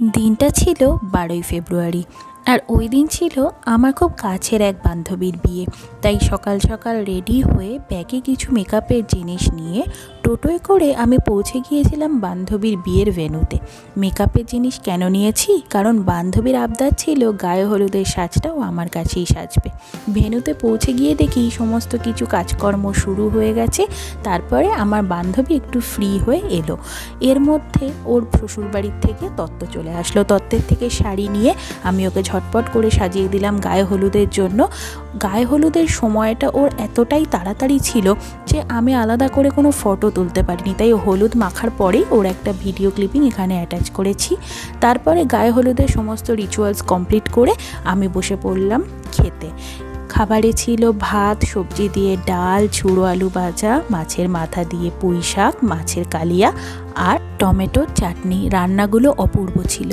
দিনটা ছিল 12ই ফেব্রুয়ারি। আর ওই দিন ছিল আমার খুব কাছের এক বান্ধবীর বিয়ে। তাই সকাল সকাল রেডি হয়ে ব্যাগে কিছু মেকআপের জিনিস নিয়ে টোটোয় করে আমি পৌঁছে গিয়েছিলাম বান্ধবীর বিয়ের ভেন্যুতে। মেকআপের জিনিস কেন নিয়েছি? কারণ বান্ধবীর আবদার ছিল গায়ে হলুদের সাজটাও আমার কাছেই সাজবে। ভেন্যুতে পৌঁছে গিয়ে দেখি সমস্ত কিছু কাজকর্ম শুরু হয়ে গেছে। তারপরে আমার বান্ধবী একটু ফ্রি হয়ে এলো। এর মধ্যে ওর শ্বশুরবাড়ির থেকে তত্ত্ব চলে আসলো। তত্ত্বের থেকে শাড়ি নিয়ে আমি ওকে ঝটপট করে সাজিয়ে দিলাম গায়ে হলুদের জন্য। গায়ে হলুদের সময়টা ওর এতটাই তাড়াতাড়ি ছিল যে আমি আলাদা করে কোনো ফটো তুলতে পারিনি। তাই হলুদ মাখার পরেই ওর একটা ভিডিও ক্লিপিং এখানে অ্যাটাচ করেছি। তারপরে গায়ে হলুদের সমস্ত রিচুয়ালস কমপ্লিট করে আমি বসে পড়লাম খেতে। খাবারে ছিল ভাত, সবজি দিয়ে ডাল, ঝুড়ো আলু ভাজা, মাছের মাথা দিয়ে পুঁই শাক, মাছের কালিয়া আর টমেটোর চাটনি। রান্নাগুলো অপূর্ব ছিল।